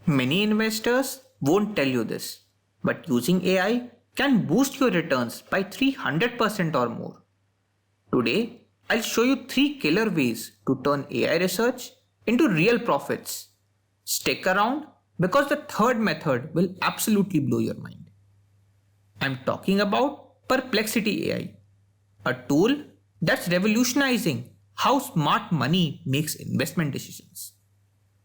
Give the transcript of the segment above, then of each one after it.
Many investors won't tell you this, but using AI can boost your returns by 300% or more. Today, I'll show you 3 killer ways to turn AI research into real profits. Stick around because the third method will absolutely blow your mind. I'm talking about Perplexity AI, a tool that's revolutionizing how smart money makes investment decisions.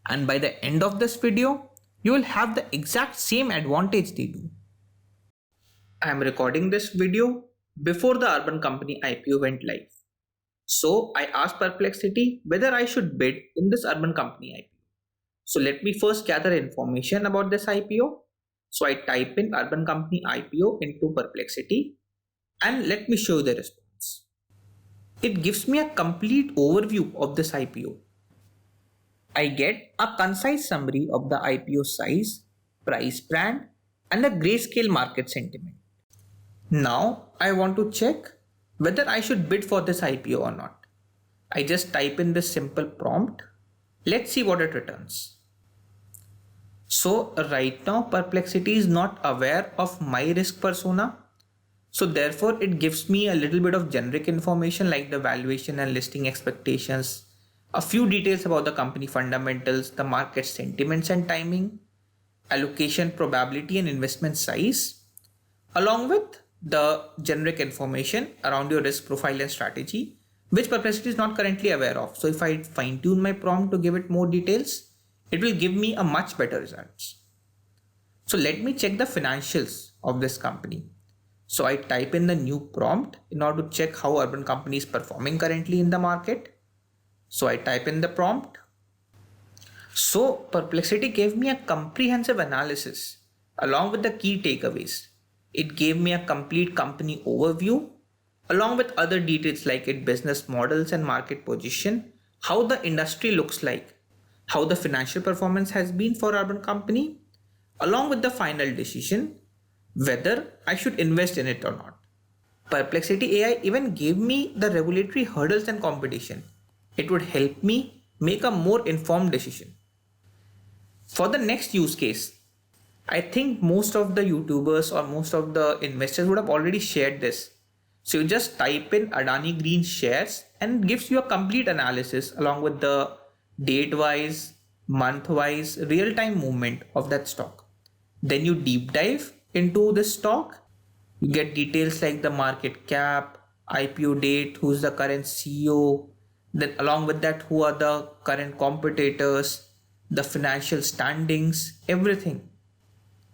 And by the end of this video, you will have the exact same advantage they do. I am recording this video before the Urban Company IPO went live. So I asked Perplexity whether I should bid in this Urban Company IPO. So let me first gather information about this IPO. So I type in Urban Company IPO into Perplexity and let me show you the response. It gives me a complete overview of this IPO. I get a concise summary of the IPO size, price band, and the grayscale market sentiment. Now I want to check whether I should bid for this IPO or not. I just type in this simple prompt. Let's see what it returns. So right now Perplexity is not aware of my risk persona. So therefore it gives me a little bit of generic information like the valuation and listing expectations, a few details about the company fundamentals, the market sentiments and timing, allocation probability and investment size, along with the generic information around your risk profile and strategy, which Perplexity is not currently aware of. So if I fine tune my prompt to give it more details, it will give me a much better results. So let me check the financials of this company. So I type in the new prompt in order to check how Urban Company is performing currently in the market. So I type in the prompt. So Perplexity gave me a comprehensive analysis along with the key takeaways. It gave me a complete company overview along with other details like its business models and market position, how the industry looks like, how the financial performance has been for Urban Company, along with the final decision whether I should invest in it or not. Perplexity AI even gave me the regulatory hurdles and competition. It would help me make a more informed decision. For the next use case, I think most of the YouTubers or most of the investors would have already shared this. So you just type in Adani Green shares and it gives you a complete analysis along with the date wise, month wise, real time movement of that stock. Then you deep dive into the stock. You get details like the market cap, IPO date, who's the current CEO, then along with that, who are the current competitors, the financial standings, everything.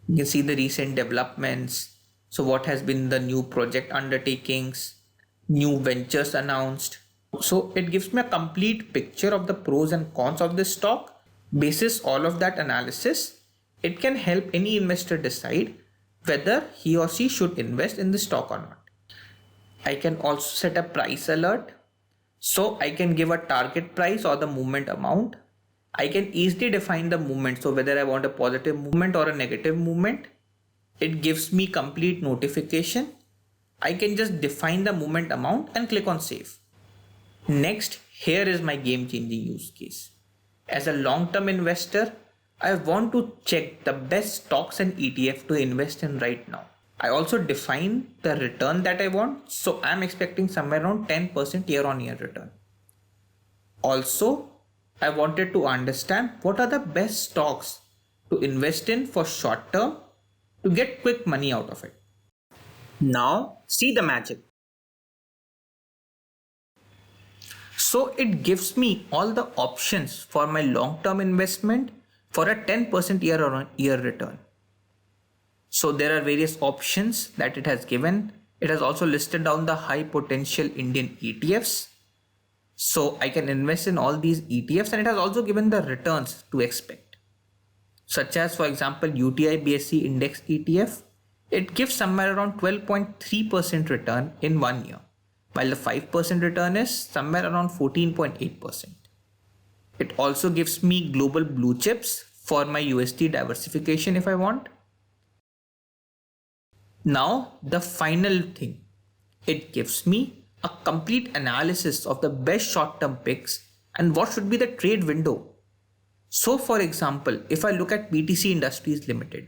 You can see the recent developments. So what has been the new project undertakings, new ventures announced. So it gives me a complete picture of the pros and cons of this stock. Basis all of that analysis, it can help any investor decide whether he or she should invest in the stock or not. I can also set a price alert. So I can give a target price or the movement amount. I can easily define the movement. So whether I want a positive movement or a negative movement, it gives me complete notification. I can just define the movement amount and click on save. Next, here is my game changing use case. As a long term investor, I want to check the best stocks and ETF to invest in right now. I also define the return that I want. So I'm expecting somewhere around 10% year on year return. Also, I wanted to understand what are the best stocks to invest in for short term to get quick money out of it. Now, see the magic. So it gives me all the options for my long-term investment for a 10% year-on-year return. So there are various options that it has given. It has also listed down the high potential Indian ETFs. So I can invest in all these ETFs and it has also given the returns to expect. Such as for example UTI BSE Index ETF, it gives somewhere around 12.3% return in 1 year, while the 5% return is somewhere around 14.8%. It also gives me global blue chips for my USD diversification if I want. Now the final thing, it gives me a complete analysis of the best short-term picks and what should be the trade window. So for example, if I look at BTC Industries Limited,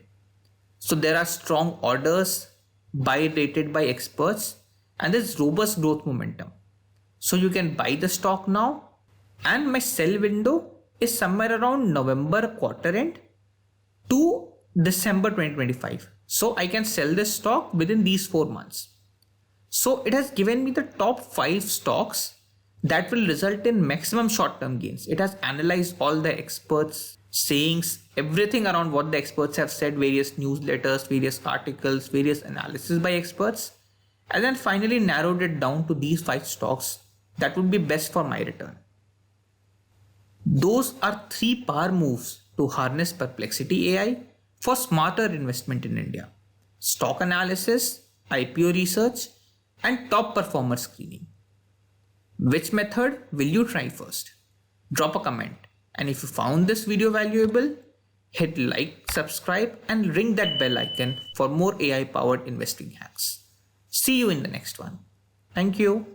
so there are strong orders, buy rated by experts, and there's robust growth momentum. So you can buy the stock now, and my sell window is somewhere around November quarter end to December 2025. So I can sell this stock within these 4 months. So it has given me the top 5 stocks that will result in maximum short term gains. It has analyzed all the experts' sayings, everything around what the experts have said, various newsletters, various articles, various analysis by experts, and then finally narrowed it down to these 5 stocks that would be best for my return. Those are 3 power moves to harness Perplexity AI for smarter investment in India: stock analysis, IPO research, and top performer screening. Which method will you try first? Drop a comment. And if you found this video valuable, hit like, subscribe, and ring that bell icon for more AI powered investing hacks. See you in the next one. Thank you.